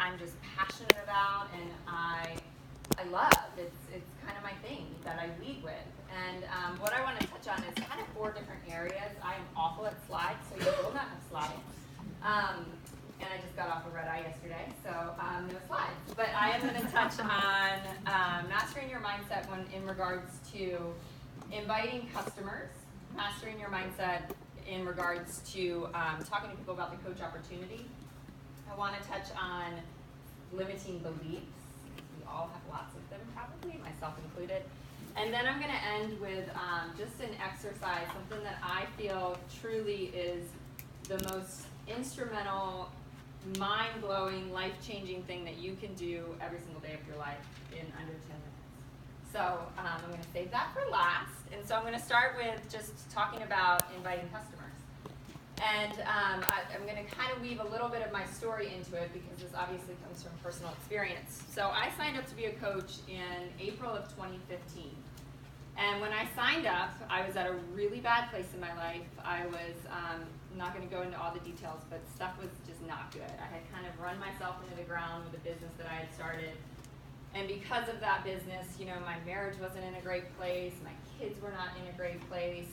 I'm just passionate about and I love. It's kind of my thing that I lead with. And what I want to touch on is kind of 4 different areas. I am awful at slides, so you will not have slides. And I just got off a red eye yesterday, so no slides. But I am going to touch on mastering your mindset in regards to inviting customers, mastering your mindset in regards to talking to people about the coach opportunity. I want to touch on limiting beliefs. We all have lots of them, probably, myself included. And then I'm going to end with just an exercise, something that I feel truly is the most instrumental, mind-blowing, life-changing thing that you can do every single day of your life in under 10 minutes. So I'm going to save that for last. And so I'm going to start with just talking about inviting customers. And I'm going to kind of weave a little bit of my story into it because this obviously comes from personal experience. So I signed up to be a coach in April of 2015. And when I signed up, I was at a really bad place in my life. I was not going to go into all the details, but stuff was just not good. I had kind of run myself into the ground with the business that I had started. And because of that business, my marriage wasn't in a great place. My kids were not in a great place.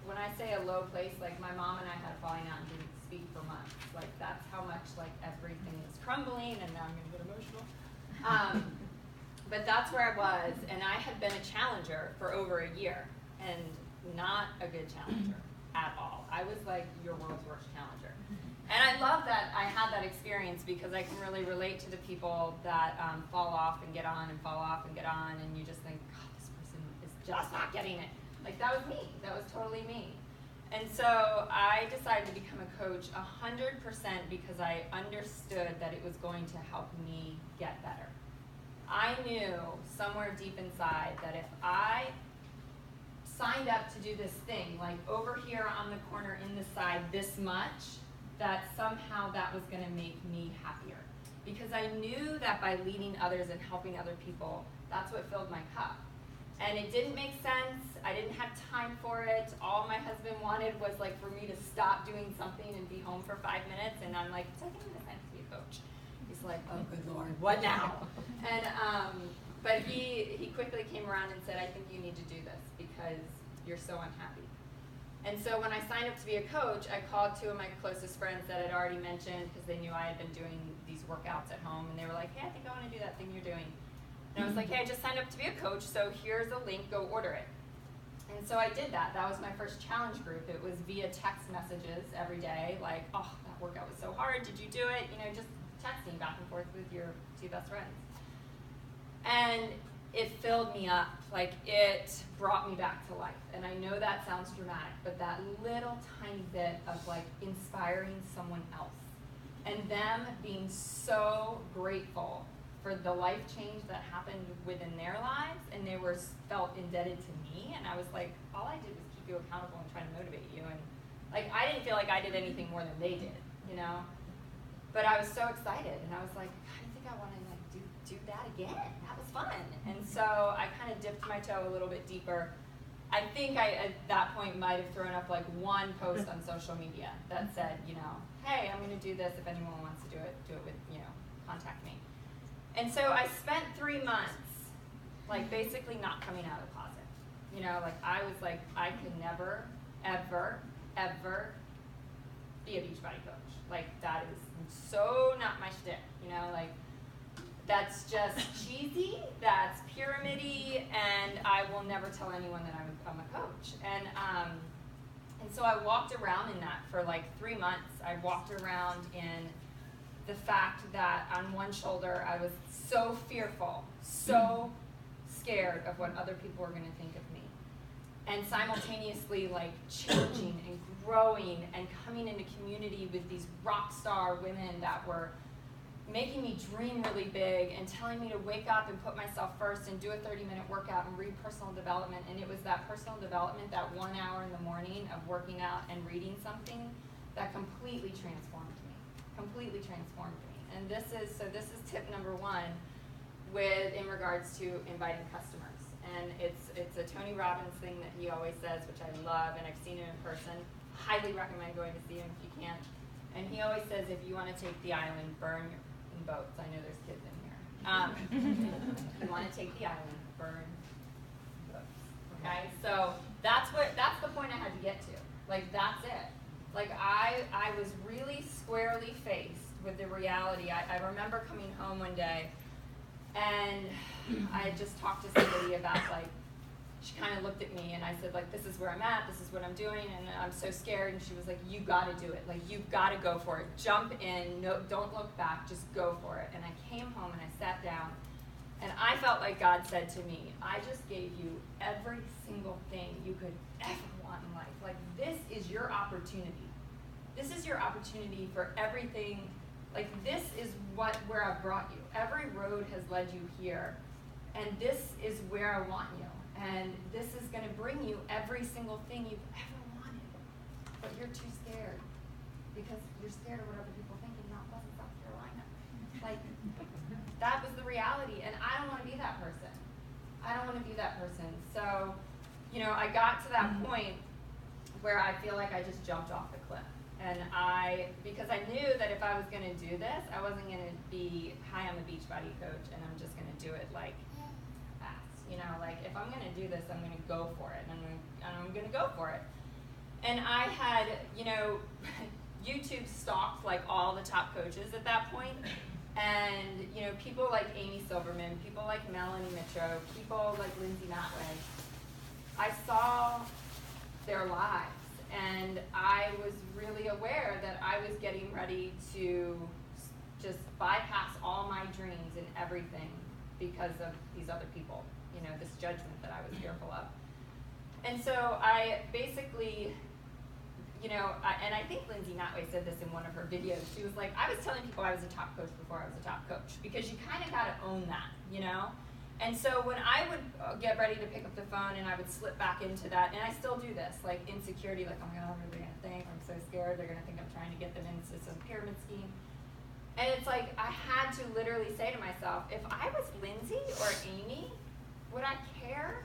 When I say a low place, like my mom and I had a falling out and didn't speak for months. Like that's how much like everything was crumbling, and now I'm going to get emotional. But that's where I was, and I had been a challenger for over a year, and not a good challenger at all. I was like your world's worst challenger. And I love that I had that experience because I can really relate to the people that fall off and get on and fall off and get on, and you just think, God, this person is just not getting it. Like that was me. That was totally me. And so I decided to become a coach 100% because I understood that it was going to help me get better. I knew somewhere deep inside that if I signed up to do this thing, like over here on the corner in the side this much, that somehow that was going to make me happier. Because I knew that by leading others and helping other people, that's what filled my cup. And it didn't make sense. I didn't have time for it. All my husband wanted was like for me to stop doing something and be home for 5 minutes. And I'm like, it's like I'm going to be a coach. He's like, oh, good Lord, what now? And but he quickly came around and said, I think you need to do this because you're so unhappy. And so when I signed up to be a coach, I called 2 of my closest friends that I'd already mentioned because they knew I had been doing these workouts at home. And they were like, hey, I think I want to do that thing you're doing. And I was like, hey, I just signed up to be a coach, so here's a link, go order it. And so I did that. That was my first challenge group. It was via text messages every day, like, oh, that workout was so hard, did you do it? Just texting back and forth with your 2 best friends. And it filled me up, like it brought me back to life. And I know that sounds dramatic, but that little tiny bit of like inspiring someone else and them being so grateful for the life change that happened within their lives, and they felt indebted to me, and I was like, all I did was keep you accountable and try to motivate you, and like I didn't feel like I did anything more than they did, But I was so excited, and I was like, I think I want to like do that again. That was fun, and so I kind of dipped my toe a little bit deeper. I think I at that point might have thrown up like 1 post on social media that said, hey, I'm going to do this. If anyone wants to do it with, contact me. And so I spent 3 months, like basically not coming out of the closet. Like I was like, I could never, ever, ever be a Beachbody coach. Like that is so not my shtick, like that's just cheesy, that's pyramid-y, and I will never tell anyone that I'm a coach. And so I walked around in that for like 3 months. I walked around in the fact that on one shoulder I was so fearful, so scared of what other people were going to think of me, and simultaneously like changing and growing and coming into community with these rock star women that were making me dream really big and telling me to wake up and put myself first and do a 30-minute workout and read personal development. And it was that personal development, that 1 hour in the morning of working out and reading something that completely transformed me. And this is tip number 1 in regards to inviting customers. And it's a Tony Robbins thing that he always says, which I love, and I've seen him in person. Highly recommend going to see him if you can. And he always says, if you want to take the island, burn in boats. I know there's kids in here. If you want to take the island, burn boats. Okay? So that's the point I had to get to. Like, that's it. Like, I was really squarely faced with the reality. I remember coming home one day, and I had just talked to somebody about, like, she kind of looked at me, and I said, like, this is where I'm at, this is what I'm doing, and I'm so scared. And she was like, you got to do it. Like, you've got to go for it. Jump in. No, don't look back. Just go for it. And I came home, and I sat down, and I felt like God said to me, I just gave you every single thing you could ever want in life. Like, this is your opportunity. This is your opportunity for everything. Like, this is where I've brought you. Every road has led you here, and this is where I want you. And this is going to bring you every single thing you've ever wanted. But you're too scared because you're scared of what other people think in Mount Pleasant, South Carolina. Like, that was the reality, and I don't want to be that person. I don't want to be that person. So, you know, I got to that point where I feel like I just jumped off the cliff. And because I knew that if I was going to do this, I wasn't going to be, hi, I'm a Beachbody coach, and I'm just going to do it like fast. You know, like, if I'm going to do this, I'm going to go for it, and I'm going to go for it. And I had, you know, YouTube stalked, like, all the top coaches at that point. And, you know, people like Amy Silverman, people like Melanie Mitro, people like Lindsay Matway, I saw their lives. And I was really aware that I was getting ready to just bypass all my dreams and everything because of these other people, you know, this judgment that I was fearful of. And so I basically, you know, and I think Lindsay Matway said this in one of her videos. She was like, I was telling people I was a top coach before I was a top coach, because you kind of got to own that, you know? And so when I would get ready to pick up the phone and I would slip back into that, and I still do this, like insecurity, like, oh my God, what are they going to think? I'm so scared. They're going to think I'm trying to get them into some pyramid scheme. And it's like I had to literally say to myself, if I was Lindsay or Amy, would I care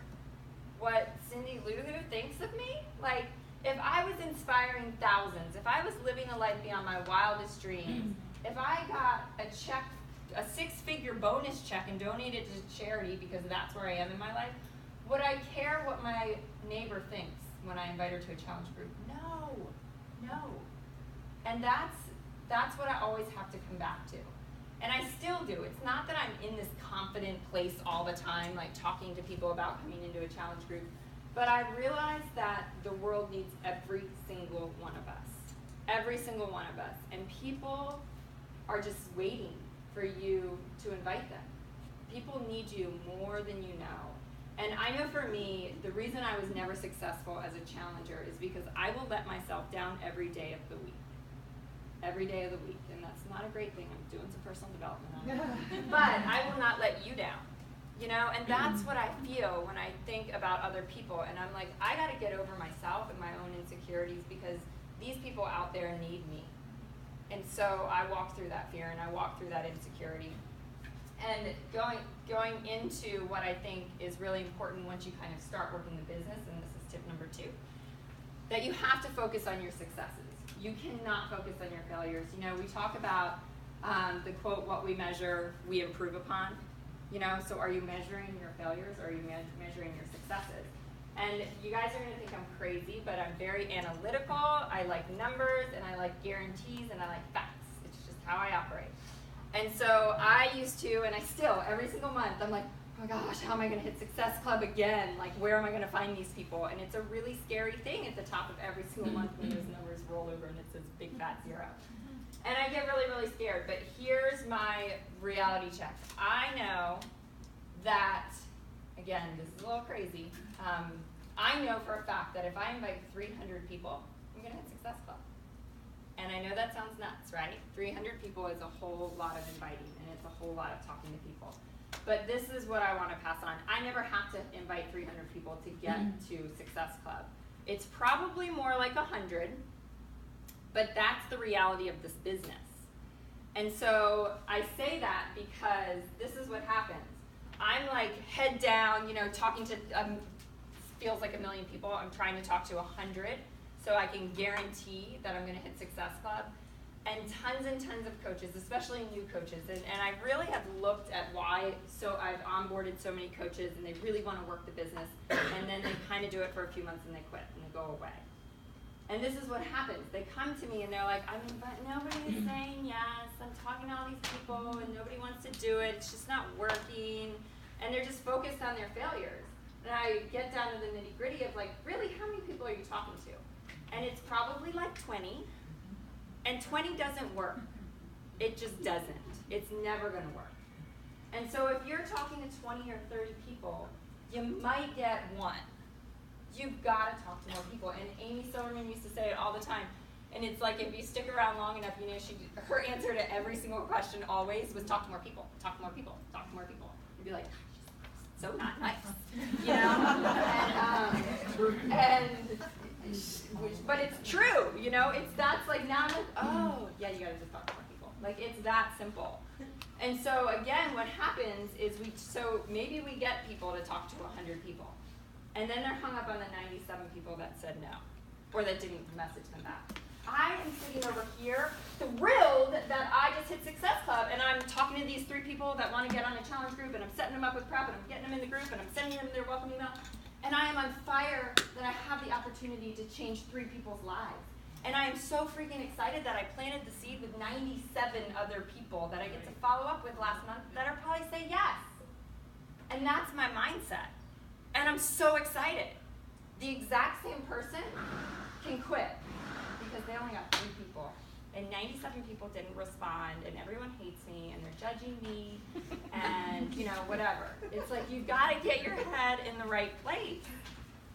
what Cindy Lulu thinks of me? Like, if I was inspiring thousands, if I was living a life beyond my wildest dreams, if I got a check, a 6-figure bonus check and donated to charity because that's where I am in my life, would I care what my neighbor thinks when I invite her to a challenge group? No. And that's what I always have to come back to. And I still do. It's not that I'm in this confident place all the time, like talking to people about coming into a challenge group, but I realize that the world needs every single one of us. Every single one of us. And people are just waiting for you to invite them. People need you more than you know. And I know for me, the reason I was never successful as a challenger is because I will let myself down every day of the week. Every day of the week. And that's not a great thing. I'm doing some personal development on it. But I will not let you down. You know, and that's what I feel when I think about other people. And I'm like, I got to get over myself and my own insecurities because these people out there need me. And so I walk through that fear and I walk through that insecurity. And going into what I think is really important once you kind of start working the business, and this is tip number 2, that you have to focus on your successes. You cannot focus on your failures. You know, we talk about the quote, what we measure, we improve upon. You know, so are you measuring your failures or are you measuring your successes? And you guys are going to think I'm crazy, but I'm very analytical. I like numbers, and I like guarantees, and I like facts. It's just how I operate. And so I used to, and I still, every single month, I'm like, oh my gosh, how am I going to hit Success Club again? Like, where am I going to find these people? And it's a really scary thing at the top of every single month when those numbers roll over and it says big fat 0. And I get really, really scared. But here's my reality check. I know that, again, this is a little crazy. I know for a fact that if I invite 300 people, I'm going to hit Success Club. And I know that sounds nuts, right? 300 people is a whole lot of inviting, and it's a whole lot of talking to people. But this is what I want to pass on. I never have to invite 300 people to get to Success Club. It's probably more like 100, but that's the reality of this business. And so I say that because this is what happens. I'm like head down, you know, talking to, feels like 1 million people. I'm trying to talk to 100 so I can guarantee that I'm going to hit Success Club. and tons of coaches, especially new coaches. And I really have looked at why, so I've onboarded so many coaches and they really want to work the business, and then they kind of do it for a few months and they quit and they go away. And this is what happens. They come to me and they're like, I mean, but nobody is saying yes. I'm talking to all these people and nobody wants to do it. It's just not working. And they're just focused on their failures. And I get down to the nitty gritty of like, really, how many people are you talking to? And it's probably like 20. And 20 doesn't work. It just doesn't. It's never going to work. And so if you're talking to 20 or 30 people, you might get one. You've got to talk to more people. And Amy Silverman used to say it all the time. And it's like if you stick around long enough, you know, her answer to every single question always was talk to more people, talk to more people, talk to more people. You'd be like, so not nice, you know? But it's true, you know? That's like, now I'm like, oh, yeah, you gotta just talk to more people. Like, it's that simple. And so, again, what happens is so maybe we get people to talk to 100 people. And then they're hung up on the 97 people that said no, or that didn't message them back. I am sitting over here thrilled that I just hit Success Club, and I'm talking to these 3 people that want to get on a challenge group, and I'm setting them up with prep, and I'm getting them in the group, and I'm sending them their welcome email. And I am on fire that I have the opportunity to change 3 people's lives. And I am so freaking excited that I planted the seed with 97 other people that I get to follow up with last month that are probably say yes. And that's my mindset. And I'm so excited. The exact same person can quit because they only got 3 people. And 97 people didn't respond, and everyone hates me, and they're judging me, and, you know, whatever. It's like you've got to get your head in the right place.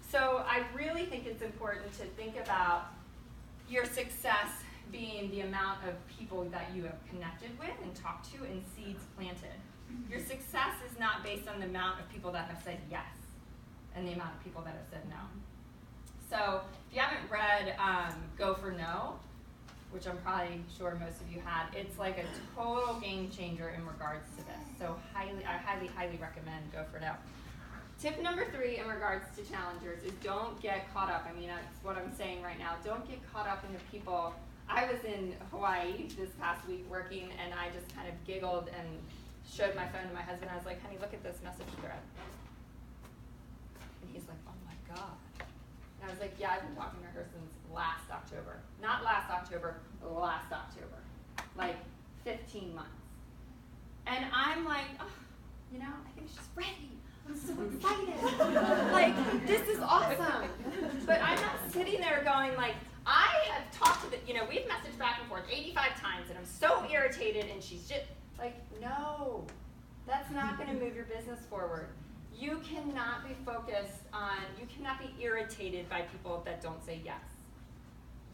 So I really think it's important to think about your success being the amount of people that you have connected with and talked to and seeds planted. Your success is not based on the amount of people that have said yes and the amount of people that have said no. So if you haven't read Go for No, which I'm probably sure most of you had, it's like a total game changer in regards to this. So I highly recommend Go for No. Tip number 3 in regards to challengers is don't get caught up. I mean, that's what I'm saying right now. Don't get caught up in the people. I was in Hawaii this past week working, and I just kind of giggled and showed my phone to my husband. I was like, honey, look at this message thread. And he's like, oh my God. And I was like, yeah, I've been talking to her since last October. Not last October, last October. Like 15 months. And I'm like, oh, you know, I think she's ready. I'm so excited. Like, this is awesome. But I'm not sitting there going like, I have talked to we've messaged back and forth 85 times and I'm so irritated and she's just like, no, that's not going to move your business forward. You cannot be you cannot be irritated by people that don't say yes.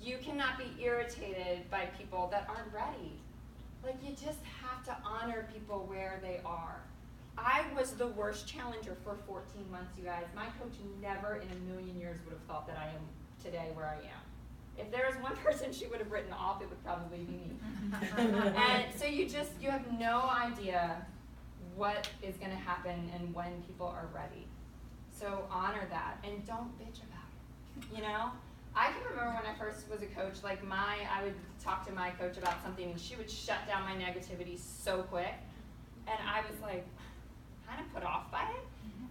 You cannot be irritated by people that aren't ready. Like, you just have to honor people where they are. I was the worst challenger for 14 months, you guys. My coach never in a million years would have thought that I am today where I am. If there was one person she would have written off, it would probably be me. And so you have no idea what is going to happen and when people are ready. So honor that and don't bitch about it. You know? I can remember when I first was a coach, like I would talk to my coach about something and she would shut down my negativity so quick. And I was like, kind of put off by it.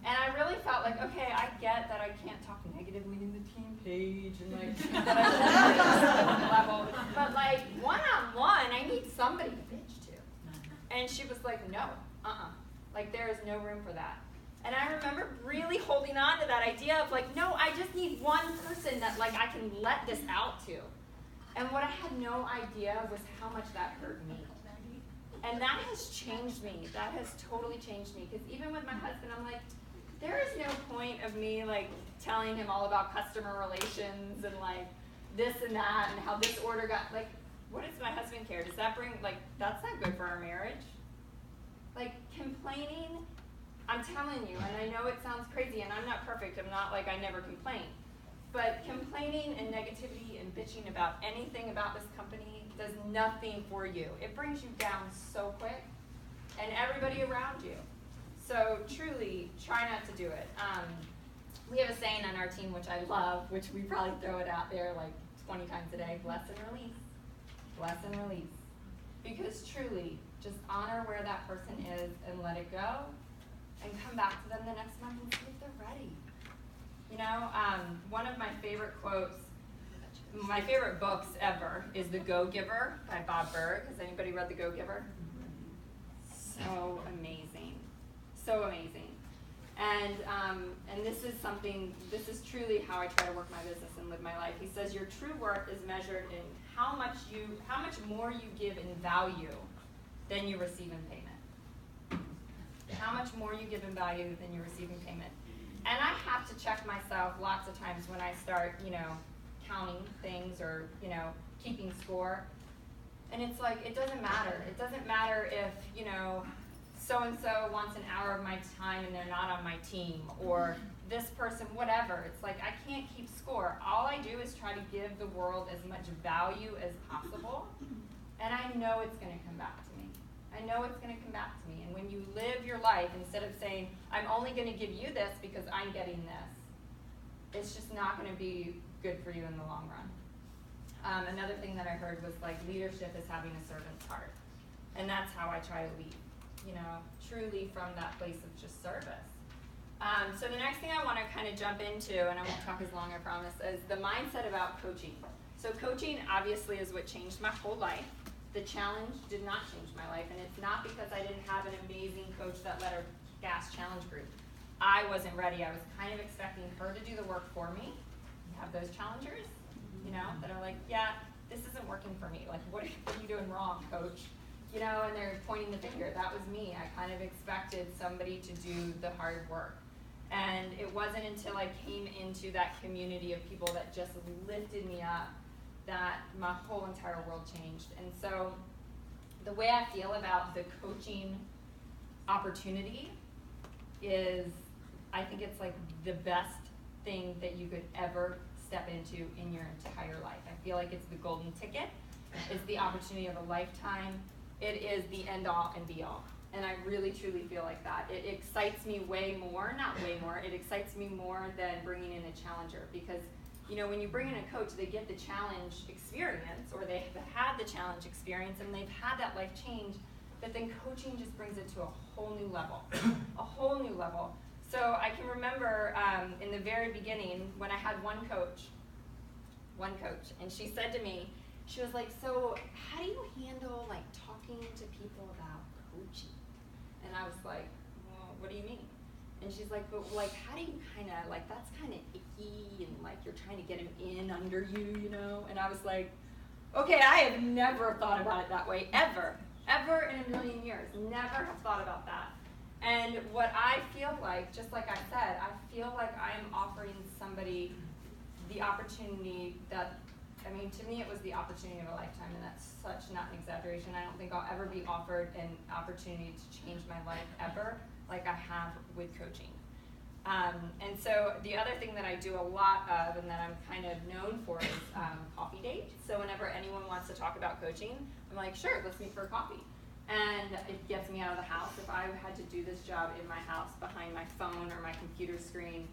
And I really felt like, okay, I get that I can't talk negatively in the team page and like that I should be at level. But like one-on-one, I need somebody to bitch to. And she was like, no, like there is no room for that. And I remember really holding on to that idea of like, no, I just need one person that like I can let this out to. And what I had no idea was how much that hurt me. And that has changed me. That has totally changed me. Because even with my husband, I'm like, there is no point of me like telling him all about customer relations and like this and that and how this order got, like, what does my husband care? Does that bring, like, that's not good for our marriage. Like, complaining, I'm telling you, and I know it sounds crazy, and I'm not perfect. I'm not like I never complain. But complaining and negativity and bitching about anything about this company does nothing for you. It brings you down so quick, and everybody around you. So truly, try not to do it. We have a saying on our team, which I love, which we probably throw it out there like 20 times a day, bless and release. bless and release. Because truly, just honor where that person is and let it go, and come back to them the next month and see if they're ready. You know, one of my favorite quotes, my favorite books ever is The Go-Giver by Bob Burg. Has anybody read The Go-Giver? So amazing. So amazing. And this is truly how I try to work my business and live my life. He says your true worth is measured in how much more you give in value than you receive in payment. How much more you give in value than you receive in payment. And I have to check myself lots of times when I start, counting things or, keeping score. And it's like, it doesn't matter. It doesn't matter if, so-and-so wants an hour of my time and they're not on my team, or this person, whatever. It's like, I can't keep score. All I do is try to give the world as much value as possible, and I know it's going to come back to me. I know it's going to come back to me. And when you live your life, instead of saying, I'm only going to give you this because I'm getting this, it's just not going to be good for you in the long run. Another thing that I heard was like, leadership is having a servant's heart. And that's how I try to lead, truly from that place of just service. So the next thing I want to kind of jump into, and I won't talk as long, I promise, is the mindset about coaching. So coaching obviously is what changed my whole life. The challenge did not change my life, and it's not because I didn't have an amazing coach that led our gas challenge group. I wasn't ready. I was kind of expecting her to do the work for me. You have those challengers, that are like, yeah, this isn't working for me. Like, what are you doing wrong, coach? And they're pointing the finger. That was me. I kind of expected somebody to do the hard work. And it wasn't until I came into that community of people that just lifted me up that my whole entire world changed. And so the way I feel about the coaching opportunity is, I think it's like the best thing that you could ever step into in your entire life. I feel like it's the golden ticket. It's the opportunity of a lifetime. It is the end all and be all. And I really truly feel like that. It excites me it excites me more than bringing in a challenger, because when you bring in a coach, they get the challenge experience, or they have had the challenge experience and they've had that life change, but then coaching just brings it to a whole new level, a whole new level. So I can remember in the very beginning when I had one coach, and she said to me, she was like, so how do you handle like talking to people about coaching? And I was like, well, what do you mean? And she's like, but like, how do you kind of, like, that's kind of icky, and like you're trying to get him in under you, And I was like, okay, I have never thought about it that way, ever in a million years, never have thought about that. And what I feel like, just like I said, I feel like I'm offering somebody the opportunity that, to me it was the opportunity of a lifetime, and that's such not an exaggeration. I don't think I'll ever be offered an opportunity to change my life ever like I have with coaching. And so the other thing that I do a lot of, and that I'm kind of known for, is coffee dates. So whenever anyone wants to talk about coaching, I'm like, sure, let's meet for a coffee. And it gets me out of the house. If I had to do this job in my house behind my phone or my computer screen,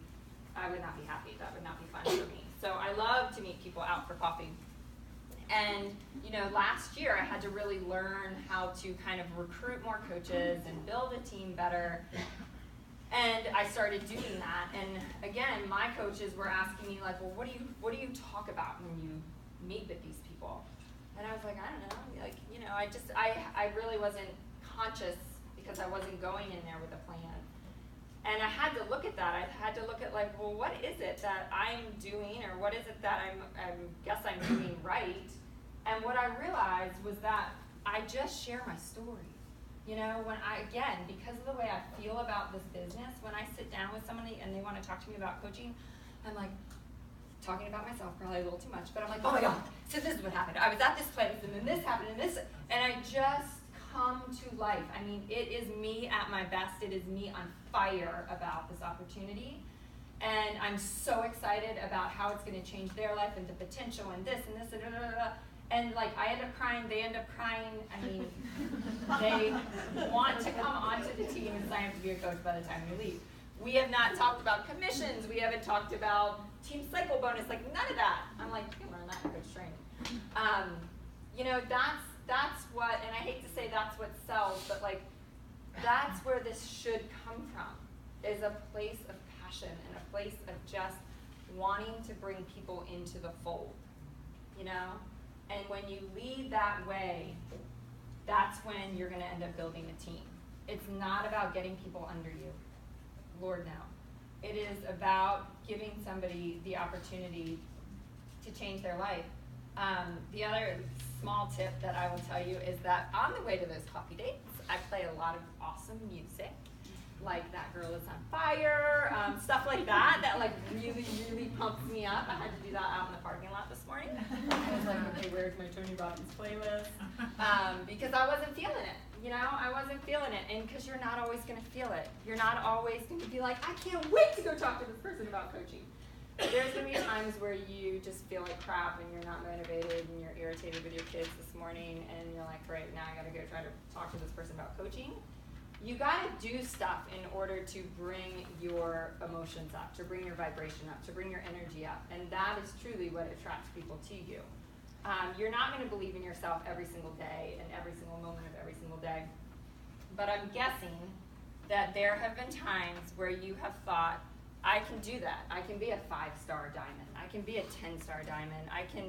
I would not be happy. That would not be fun for me. So I love to meet people out for coffee. And, last year I had to really learn how to kind of recruit more coaches and build a team better. And I started doing that. And again, my coaches were asking me like, well, what do you talk about when you meet with these people? And I was like, I don't know. Like, I really wasn't conscious because I wasn't going in there with a plan. And I had to look at that. I had to look at like, well, what is it that I'm doing, or what is it that I'm doing right? And what I realized was that I just share my story. Because of the way I feel about this business, when I sit down with somebody and they want to talk to me about coaching, I'm like, talking about myself probably a little too much, but I'm like, oh my God, so this is what happened. I was at this place, and then this happened, and I just come to life. It is me at my best. It is me on fire about this opportunity. And I'm so excited about how it's going to change their life and the potential and this and this and blah, blah, blah. And like, I end up crying, they end up crying. They want to come onto the team and sign up to be a coach by the time we leave. We have not talked about commissions. We haven't talked about team cycle bonus, like none of that. I'm like, you can learn that in coach training. You know, that's what, and I hate to say that's what sells, but like, that's where this should come from, is a place of passion and a place of just wanting to bring people into the fold, you know? And when you lead that way, that's when you're gonna end up building a team. It's not about getting people under you, Lord no. It is about giving somebody the opportunity to change their life. The other small tip that I will tell you is that on the way to those coffee dates, I play a lot of awesome music, like That Girl Is on Fire, stuff like that, that like really, really pumps me up. I had to do that out in the parking lot this morning. I was like, okay, where's my Tony Robbins playlist? Because I wasn't feeling it, you know, I wasn't feeling it. And because you're not always gonna feel it. You're not always gonna be like, I can't wait to go talk to this person about coaching. There's going to be times where you just feel like crap and you're not motivated and you're irritated with your kids this morning and you're like, great, now I got to go try to talk to this person about coaching. You got to do stuff in order to bring your emotions up, to bring your vibration up, to bring your energy up. And that is truly what attracts people to you. You're not going to believe in yourself every single day and every single moment of every single day. But I'm guessing that there have been times where you have thought, I can do that. I can be a 5-star diamond. I can be a 10-star diamond. I can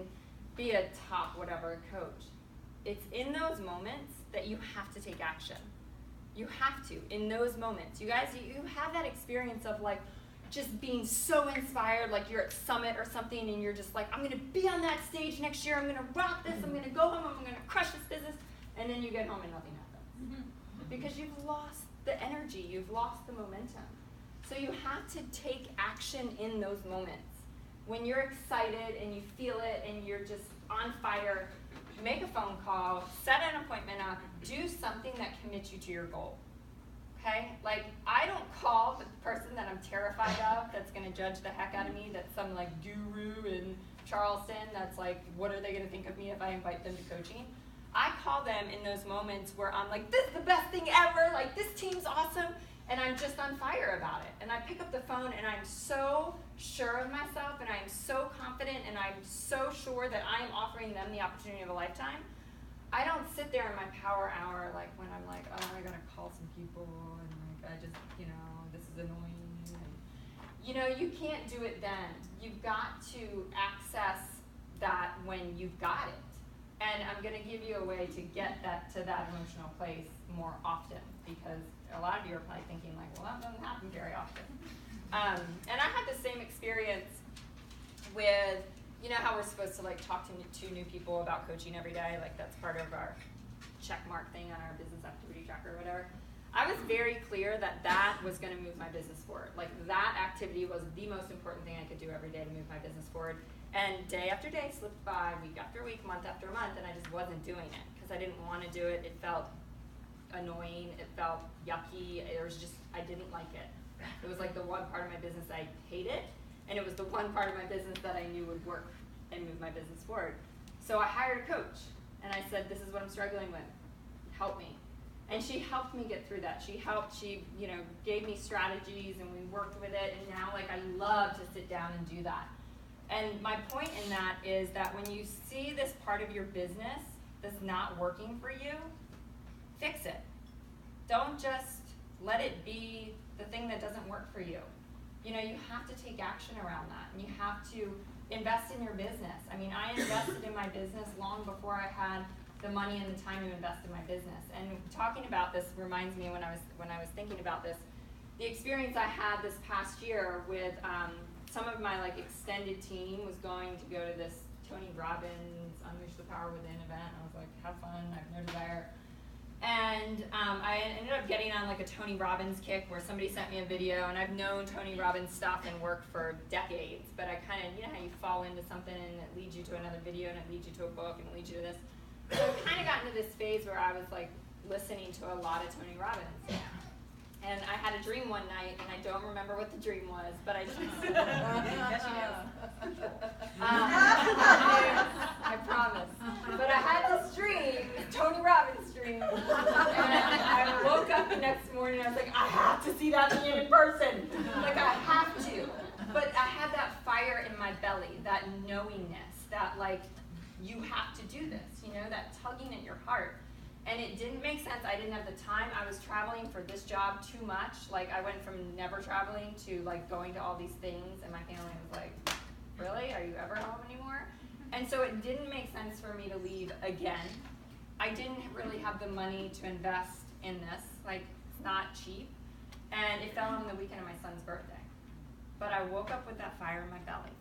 be a top whatever coach. It's in those moments that you have to take action. You have to, in those moments. You guys, you have that experience of like just being so inspired, like you're at Summit or something and you're just like, I'm gonna be on that stage next year, I'm gonna rock this, I'm gonna go home, I'm gonna crush this business, and then you get home and nothing happens. Because you've lost the energy, you've lost the momentum. So you have to take action in those moments. When you're excited and you feel it and you're just on fire, make a phone call, set an appointment up, do something that commits you to your goal. Okay? Like, I don't call the person that I'm terrified of that's going to judge the heck out of me, that's some like guru in Charleston that's like, what are they going to think of me if I invite them to coaching? I call them in those moments where I'm like, this is the best thing ever, like this team's awesome. And I'm just on fire about it. And I pick up the phone and I'm so sure of myself and I'm so confident and I'm so sure that I am offering them the opportunity of a lifetime. I don't sit there in my power hour like when I'm like, oh, I gotta call some people and like I just, you know, this is annoying. And, you know, you can't do it then. You've got to access that when you've got it. And I'm gonna give you a way to get that to that emotional place more often because a lot of you are probably thinking like, well, that doesn't happen very often. And I had the same experience with, you know how we're supposed to like talk to new people about coaching every day, like that's part of our check mark thing on our business activity tracker or whatever. I was very clear that that was gonna move my business forward. Like that activity was the most important thing I could do every day to move my business forward. And day after day slipped by, week after week, month after month, and I just wasn't doing it because I didn't want to do it. It felt annoying, it felt yucky, it was just, I didn't like it. It was like the one part of my business I hated, and it was the one part of my business that I knew would work and move my business forward. So I hired a coach, and I said, this is what I'm struggling with, help me. And she helped me get through that. She you know, gave me strategies, and we worked with it, and now like I love to sit down and do that. And my point in that is that when you see this part of your business that's not working for you, fix it. Don't just let it be the thing that doesn't work for you. You know, you have to take action around that, and you have to invest in your business. I mean, I invested in my business long before I had the money and the time to invest in my business. And talking about this reminds me when I was thinking about this, the experience I had this past year with some of my like extended team was going to go to this Tony Robbins Unleash the Power Within event. I was like, have fun, I have no desire. And I ended up getting on like a Tony Robbins kick where somebody sent me a video, and I've known Tony Robbins stuff and work for decades, but I kind of, you know how you fall into something and it leads you to another video and it leads you to a book and it leads you to this. So I kind of got into this phase where I was like listening to a lot of Tony Robbins. And I had a dream one night, and I don't remember what the dream was, but I just I promise. But I had this dream, Tony Robbins dream, and I woke up the next morning, and I was like, I have to see that man in person. Like, I have to. But I had that fire in my belly, that knowingness, that like, you have to do this, that tugging at your heart. And it didn't make sense. I didn't have the time. I was traveling for this job too much. Like, I went from never traveling to like going to all these things, and my family was like, really? Are you ever home anymore? And so it didn't make sense for me to leave again. I didn't really have the money to invest in this. Like, it's not cheap. And it fell on the weekend of my son's birthday. But I woke up with that fire in my belly.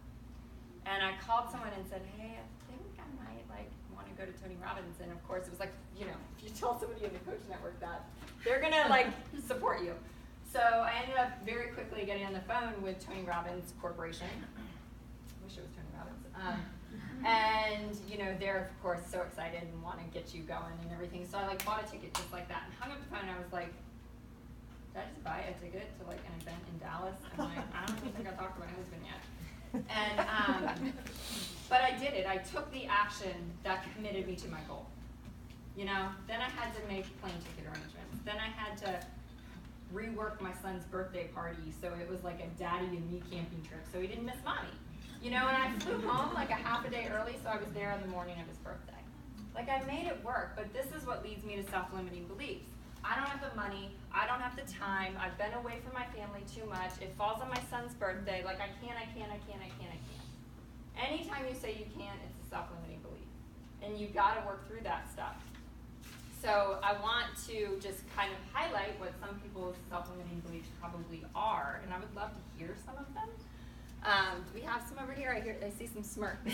And I called someone and said, hey, I think I might want to go to Tony Robbins. And of course it was like, if you tell somebody in the coach network that, they're gonna support you. So I ended up very quickly getting on the phone with Tony Robbins Corporation. Wish it was Tony Robbins. And they're of course so excited and want to get you going and everything. So I bought a ticket just like that and hung up the phone. And I was like, did I just buy a ticket to an event in Dallas? I'm like, I don't think I talked to my husband yet. And but I did it. I took the action that committed me to my goal. Then I had to make plane ticket arrangements. Then I had to rework my son's birthday party so it was like a daddy and me camping trip so he didn't miss mommy. And I flew home a half a day early so I was there on the morning of his birthday. I made it work, but this is what leads me to self-limiting beliefs. I don't have the money, I don't have the time, I've been away from my family too much, it falls on my son's birthday, I can't. Anytime you say you can't, it's a self-limiting belief. And you've got to work through that stuff. So I want to just kind of highlight what some people's self-limiting beliefs probably are, and I would love to hear some of them. Do we have some over here? I see some smirks.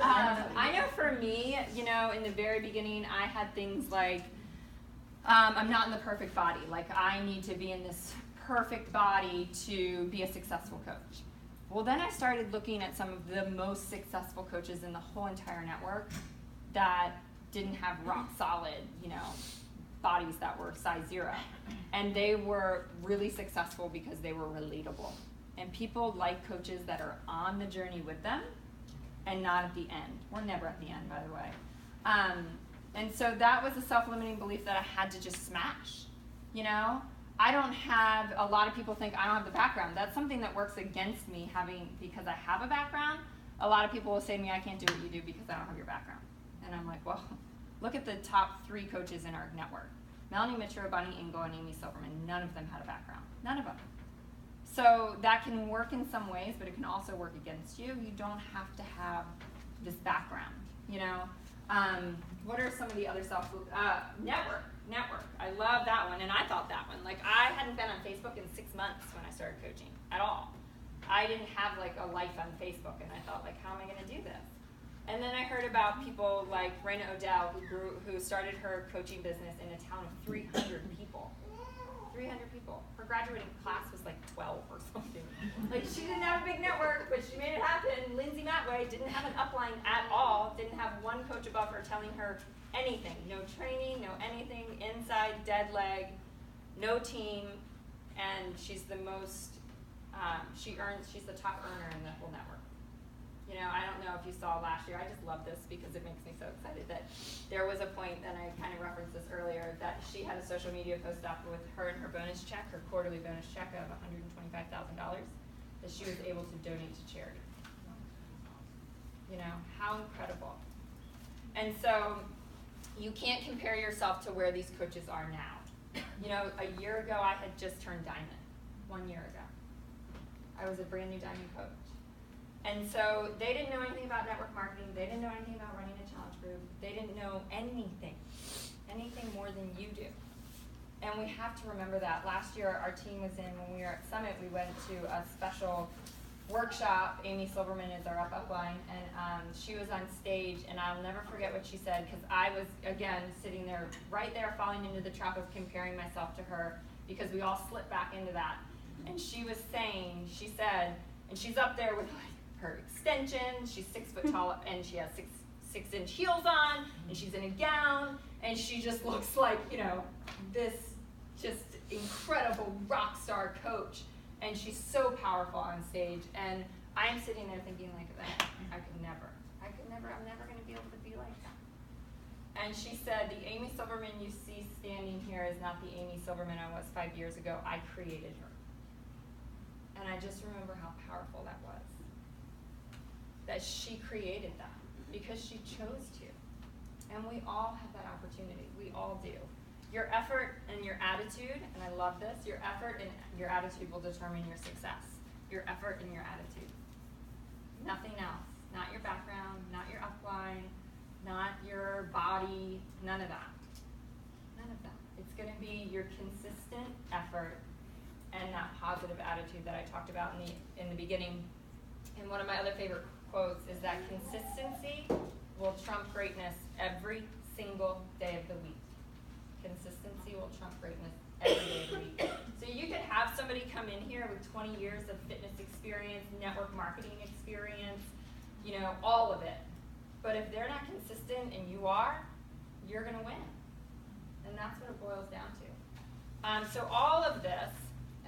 I know for me, in the very beginning, I had things like, I'm not in the perfect body. I need to be in this perfect body to be a successful coach. Well, then I started looking at some of the most successful coaches in the whole entire network that didn't have rock solid, bodies that were size 0. And they were really successful because they were relatable. And people like coaches that are on the journey with them and not at the end. We're never at the end, by the way. And so that was a self-limiting belief that I had to just smash. I don't have, a lot of people think I don't have the background. That's something that works against me because I have a background. A lot of people will say to me, I can't do what you do because I don't have your background. And I'm like, well, look at the top 3 coaches in our network. Melanie Mitchell, Bunny Engel, and Amy Silverman. None of them had a background. None of them. So that can work in some ways, but it can also work against you. You don't have to have this background, What are some of the other Network. I love that one, and I thought that one. I hadn't been on Facebook in 6 months when I started coaching at all. I didn't have a life on Facebook, and I thought how am I going to do this? And then I heard about people like Raina Odell who started her coaching business in a town of 300 people. 300 people. Her graduating class was 12 or something. She didn't have a big network, but she made it happen. Lindsay Matway didn't have an upline at all, didn't have one coach above her telling her anything. No training, no anything, inside, dead leg, no team, and she's the most, she's the top earner in the whole network. I don't know if you saw last year, I just love this because it makes me so excited that there was a point, and I kind of referenced this earlier, that she had a social media post up with her and her bonus check, her quarterly bonus check of $125,000 that she was able to donate to charity. How incredible. And so you can't compare yourself to where these coaches are now. A year ago I had just turned diamond. 1 year ago. I was a brand new diamond coach. And so they didn't know anything about network marketing. They didn't know anything about running a challenge group. They didn't know anything more than you do. And we have to remember that. Last year our team was in, when we were at Summit, we went to a special workshop. Amy Silverman is our upline, and she was on stage, and I'll never forget what she said, because I was, again, sitting there, right there, falling into the trap of comparing myself to her, because we all slip back into that. And she was saying, she said, and she's up there with her extensions, she's 6 foot tall, and she has 6-inch heels on, and she's in a gown, and she just looks like, this just incredible rock star coach. And she's so powerful on stage, and I'm sitting there thinking I could never, I'm never going to be able to be like that. And she said, the Amy Silverman you see standing here is not the Amy Silverman I was 5 years ago. I created her. And I just remember how powerful that was. That she created that. because she chose to. And we all have that opportunity. We all do. Your effort and your attitude, and I love this, your effort and your attitude will determine your success. Your effort and your attitude. Nothing else. Not your background, not your upline, not your body, none of that. None of that. It's going to be your consistent effort and that positive attitude that I talked about in the beginning. And one of my other favorite quotes is that consistency will trump greatness every single day of the week. Consistency will trump greatness every day of the week. So you could have somebody come in here with 20 years of fitness experience, network marketing experience, you know, all of it. But if they're not consistent and you are, you're going to win. And that's what it boils down to. So all of this,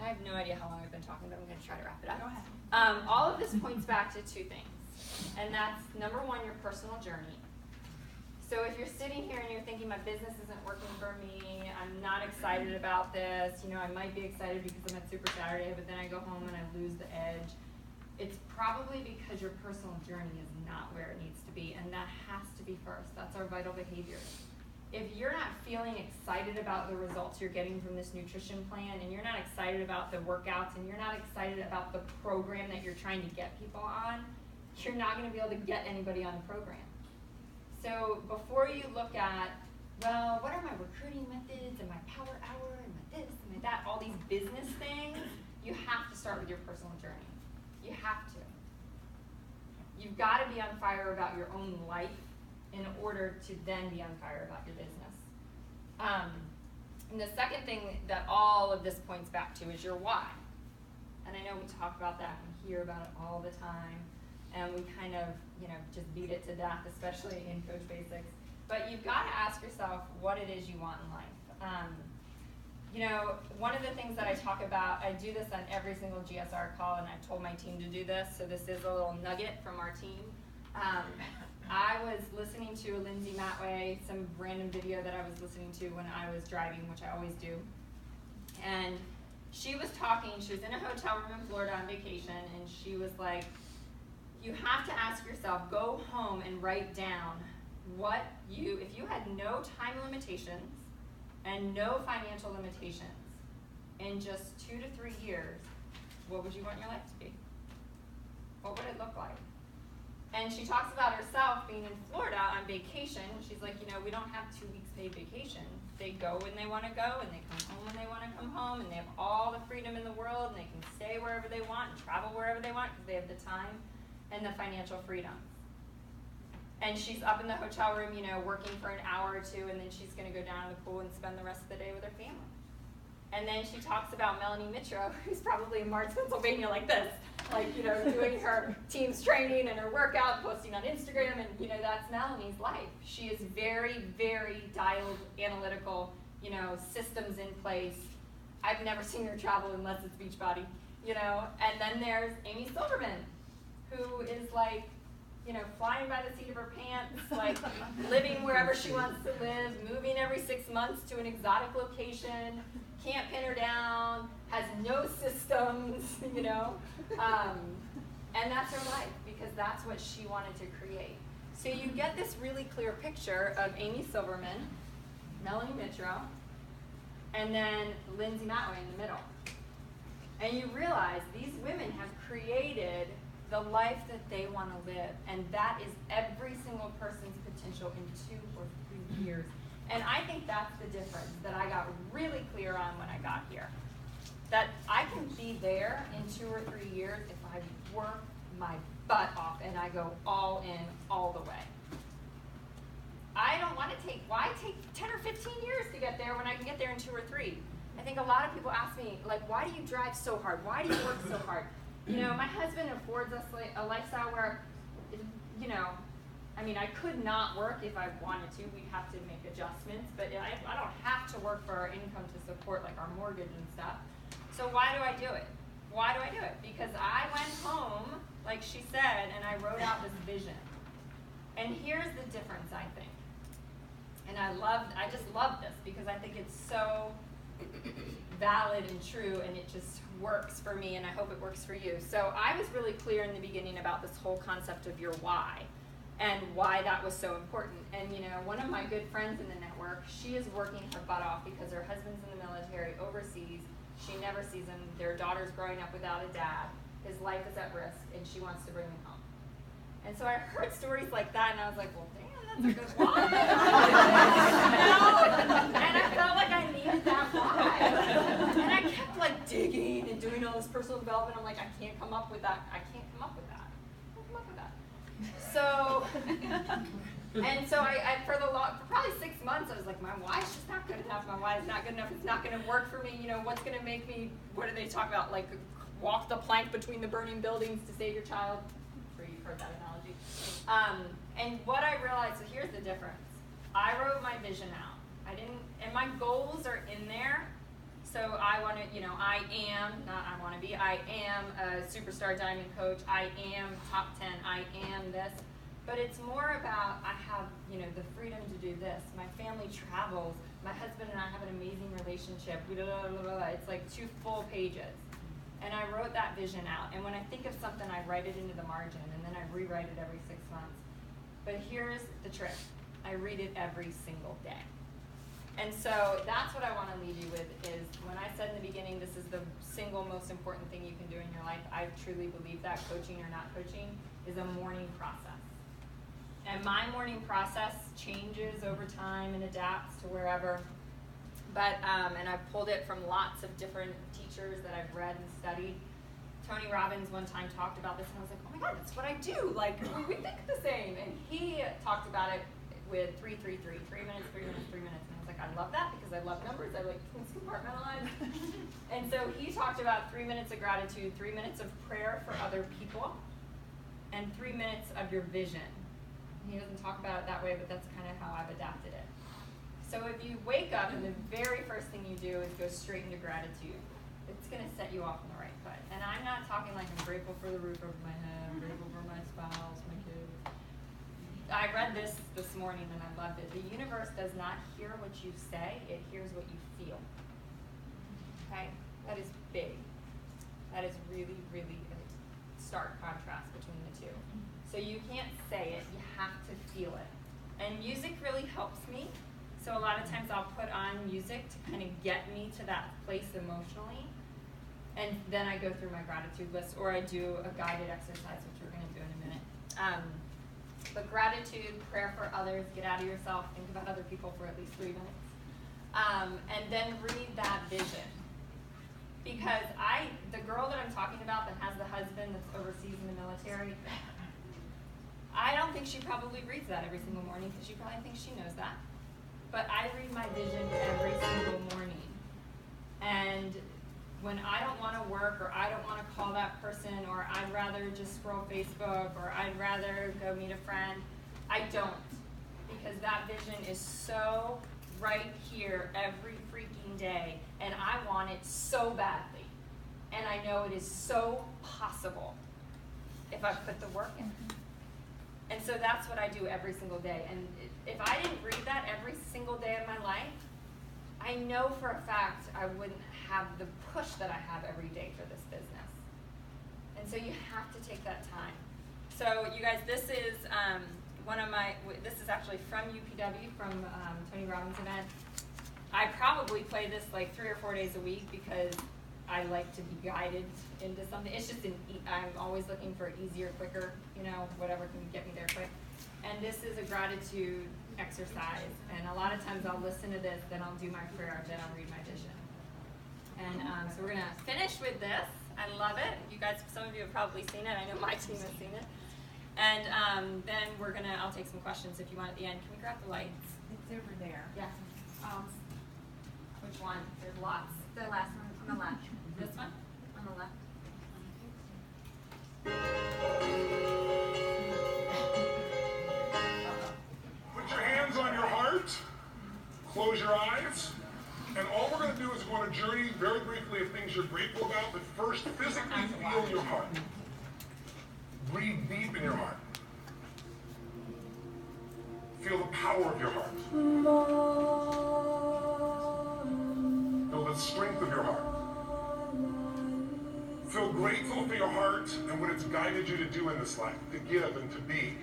I have no idea how long I've been talking, but I'm going to try to wrap it up. Go ahead. All of this points back to two things. And that's, number one, your personal journey. So if you're sitting here and you're thinking, my business isn't working for me, I'm not excited about this, you know, I might be excited because I'm at Super Saturday, but then I go home and I lose the edge. It's probably because your personal journey is not where it needs to be, and that has to be first. That's our vital behavior. If you're not feeling excited about the results you're getting from this nutrition plan, and you're not excited about the workouts, and you're not excited about the program that you're trying to get people on, you're not going to be able to get anybody on the program. So before you look at, well, what are my recruiting methods and my power hour and my this and my that, all these business things, you have to start with your personal journey. You have to. You've got to be on fire about your own life in order to then be on fire about your business. And the second thing that all of this points back to is your why. And I know we talk about that and hear about it all the time. And we kind of, you know, just beat it to death, especially in Coach Basics. But you've got to ask yourself what it is you want in life. You know, one of the things that I talk about, I do this on every single GSR call, and I told my team to do this, so this is a little nugget from our team. I was listening to a Lindsay Matway, some random video that I was listening to when I was driving, which I always do. And she was talking, she was in a hotel room in Florida on vacation, and she was like, you have to ask yourself, go home and write down what you, if you had no time limitations and no financial limitations in just 2 to 3 years, what would you want your life to be? What would it look like? And she talks about herself being in Florida on vacation. She's like, you know, we don't have 2 weeks paid vacation. They go when they want to go, and they come home when they want to come home, and they have all the freedom in the world, and they can stay wherever they want and travel wherever they want because they have the time and the financial freedom. And she's up in the hotel room, you know, working for an hour or two, and then she's going to go down to the pool and spend the rest of the day with her family. And then she talks about Melanie Mitro, who's probably in March, Pennsylvania like this, like, you know, doing her team's training and her workout, posting on Instagram, and, you know, that's Melanie's life. She is very, very dialed, analytical, you know, systems in place. I've never seen her travel unless it's Beachbody, you know. And then there's Amy Silverman, who is like, you know, flying by the seat of her pants, like living wherever she wants to live, moving every 6 months to an exotic location, can't pin her down, has no systems, you know. And that's her life because that's what she wanted to create. So you get this really clear picture of Amy Silverman, Melanie Mitro, and then Lindsay Matway in the middle. And you realize these women have created the life that they want to live, and that is every single person's potential in 2 or 3 years. And I think that's the difference that I got really clear on when I got here. That I can be there in 2 or 3 years if I work my butt off and I go all in all the way. I don't want to why take 10 or 15 years to get there when I can get there in 2 or 3? I think a lot of people ask me, like, why do you drive so hard? Why do you work so hard? You know, my husband affords us a lifestyle where, you know, I mean, I could not work if I wanted to. We'd have to make adjustments, but I don't have to work for our income to support, like, our mortgage and stuff. So why do I do it? Why do I do it? Because I went home, like she said, and I wrote out this vision. And here's the difference, I think. And I just love this because I think it's so valid and true, and it just works for me, and I hope it works for you. So I was really clear in the beginning about this whole concept of your why. and why that was so important. And you know, one of my good friends in the network, she is working her butt off because her husband's in the military overseas. She never sees him. Their daughter's growing up without a dad. His life is at risk, and she wants to bring him home. And so I heard stories like that, and I was like, well, damn, that's a good why. And I felt like I needed that why. And I kept like digging and doing all this personal development. I'm like, I can't come up with that. I can't come up with that. So, and so for probably 6 months, I was like, my why's just not good enough. My why is not good enough. It's not going to work for me. You know, what's going to make me, what do they talk about? Like, walk the plank between the burning buildings to save your child. I'm sure you've heard that analogy. And what I realized, so here's the difference. I wrote my vision out. And my goals are in there. So I want to, you know, I am a superstar diamond coach. I am top 10. I am this. But it's more about, I have, you know, the freedom to do this. My family travels. My husband and I have an amazing relationship. It's like 2 full pages. And I wrote that vision out. And when I think of something, I write it into the margin, and then I rewrite it every 6 months. But here's the trick. I read it every single day. And so that's what I want to leave you with is when I said in the beginning, this is the single most important thing you can do in your life, I truly believe that coaching or not coaching is a morning process. And my morning process changes over time and adapts to wherever. But, and I've pulled it from lots of different teachers that I've read and studied. Tony Robbins one time talked about this, and I was like, oh my God, that's what I do. Like, we think the same. And he talked about it with 3-3-3, 3 minutes, 3 minutes, 3 minutes. And I was like, I love that because I love numbers. I like things compartmentalized. And so he talked about 3 minutes of gratitude, 3 minutes of prayer for other people, and 3 minutes of your vision. He doesn't talk about it that way, but that's kind of how I've adapted it. So if you wake up and the very first thing you do is go straight into gratitude, it's going to set you off on the right foot. And I'm not talking like I'm grateful for the roof over my head, I'm grateful for my spouse, my kids. I read this morning and I loved it. The universe does not hear what you say, it hears what you feel. Okay? That is big. That is really, really a stark contrast between the two. So you can't say it, you have to feel it. And music really helps me. So a lot of times I'll put on music to kind of get me to that place emotionally. And then I go through my gratitude list, or I do a guided exercise, which we're going to do in a minute. But gratitude, prayer for others, get out of yourself, think about other people for at least 3 minutes. And then read that vision. Because the girl that I'm talking about that has the husband that's overseas in the military, I don't think she probably reads that every single morning because she probably thinks she knows that. But I read my vision every single morning. And when I don't want to work or I don't want to call that person or I'd rather just scroll Facebook or I'd rather go meet a friend, I don't. Because that vision is so right here every freaking day and I want it so badly. And I know it is so possible if I put the work in. And so that's what I do every single day. And if I didn't read that every single day of my life, I know for a fact I wouldn't have the push that I have every day for this business. And so you have to take that time. So you guys, this is this is actually from UPW, from Tony Robbins' event. I probably play this like 3 or 4 days a week because I like to be guided into something. It's just I'm always looking for easier, quicker, you know, whatever can get me there quick. And this is a gratitude exercise. And a lot of times I'll listen to this, then I'll do my prayer, then I'll read my vision. And so we're gonna finish with this. I love it. You guys, some of you have probably seen it. I know my team has seen it. And then I'll take some questions if you want at the end. Can we grab the lights? It's over there. Yeah. Which one? There's lots. The last one on the left. This one? On the left. Put your hands on your heart, close your eyes, and all we're going to do is go on a journey very briefly of things you're grateful about, but first physically feel your heart. Breathe deep in your heart. Feel the power of your heart. Feel the strength of your heart. Feel grateful for your heart and what it's guided you to do in this life, to give and to be.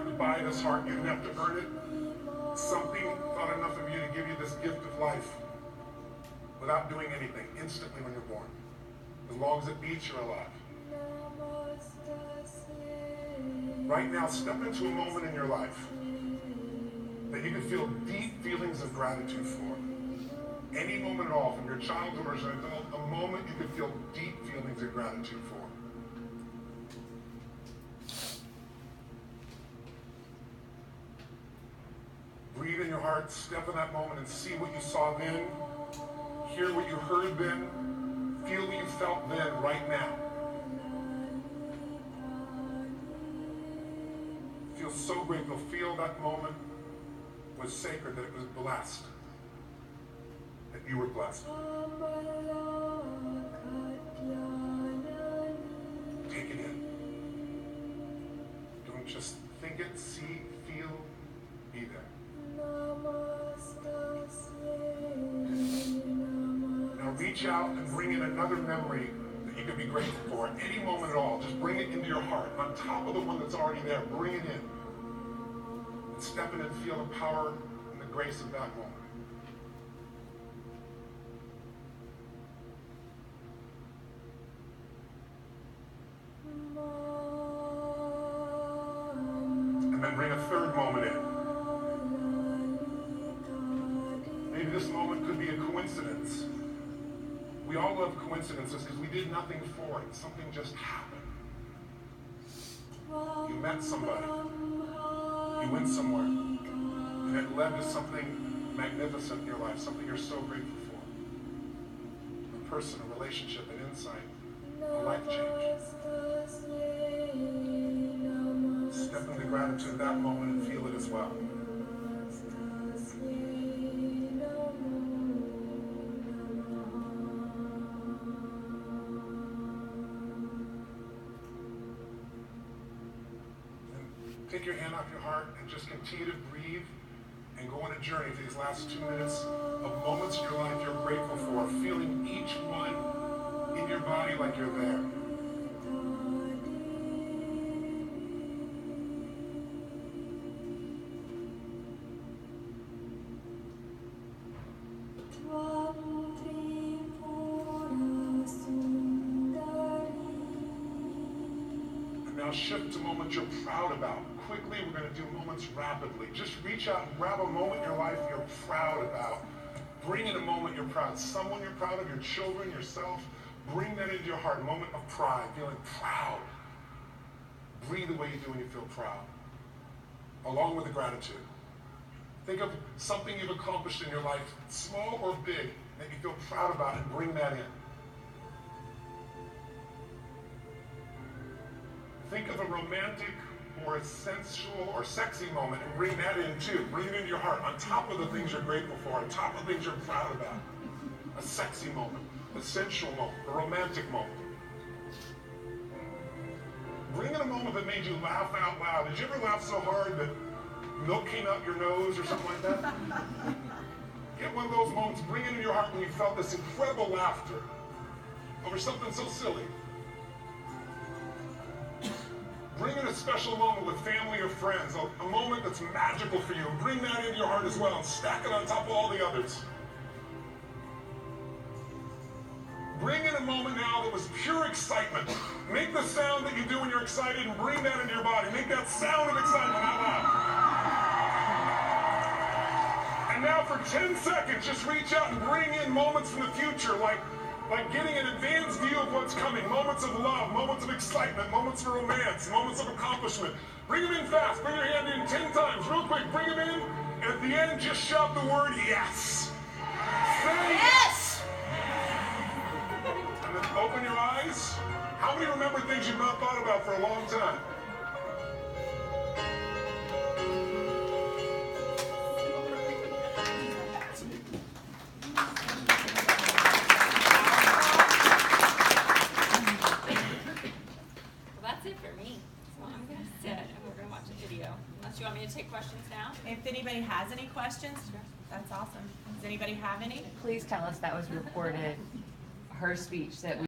have to buy this heart. You didn't have to earn it. Something thought enough of you to give you this gift of life without doing anything, instantly when you're born. As long as it beats, you're alive. Right now, step into a moment in your life that you can feel deep feelings of gratitude for. Any moment at all, from your childhood or as an adult, a moment you can feel deep feelings of gratitude for. Breathe in your heart, step in that moment and see what you saw then, hear what you heard then, feel what you felt then, right now. Feel so grateful. Feel that moment was sacred, that it was blessed, that you were blessed. Take it in. Don't just think it, see, feel, be there. Now reach out and bring in another memory that you can be grateful for at any moment at all. Just bring it into your heart. On top of the one that's already there, bring it in. And step in and feel the power and the grace of that moment. And then bring a third moment in. Maybe this moment could be a coincidence. We all love coincidences because we did nothing for it. Something just happened. You met somebody. You went somewhere. And it led to something magnificent in your life, something you're so grateful for. A person, a relationship, an insight, a life change. Step into gratitude at that moment and feel it as well. Take your hand off your heart and just continue to breathe and go on a journey for these last 2 minutes of moments in your life you're grateful for, feeling each one in your body like you're there. Now shift to moments you're proud about. Quickly, we're going to do moments rapidly. Just reach out and grab a moment in your life you're proud about. Bring in a moment you're proud. Someone you're proud of, your children, yourself. Bring that into your heart. A moment of pride, feeling proud. Breathe the way you do when you feel proud. Along with the gratitude. Think of something you've accomplished in your life, small or big, that you feel proud about, and bring that in. Think of a romantic or a sensual or sexy moment and bring that in too. Bring it into your heart on top of the things you're grateful for, on top of things you're proud about. A sexy moment, a sensual moment, a romantic moment. Bring in a moment that made you laugh out loud. Did you ever laugh so hard that milk came out your nose or something like that? Get one of those moments, bring it into your heart when you felt this incredible laughter over something so silly. Bring in a special moment with family or friends, a moment that's magical for you. Bring that into your heart as well and stack it on top of all the others. Bring in a moment now that was pure excitement. Make the sound that you do when you're excited and bring that into your body. Make that sound of excitement out loud. And now for 10 seconds, just reach out and bring in moments from the future, like getting an advanced view of what's coming. Moments of love, moments of excitement, moments of romance, moments of accomplishment. Bring them in fast. Bring your hand in 10 times. Real quick, bring them in. And at the end, just shout the word yes. Say yes! And then open your eyes. How many remember things you've not thought about for a long time? You want me to take questions now? If anybody has any questions, that's awesome. Does anybody have any? Please tell us that was recorded, her speech that we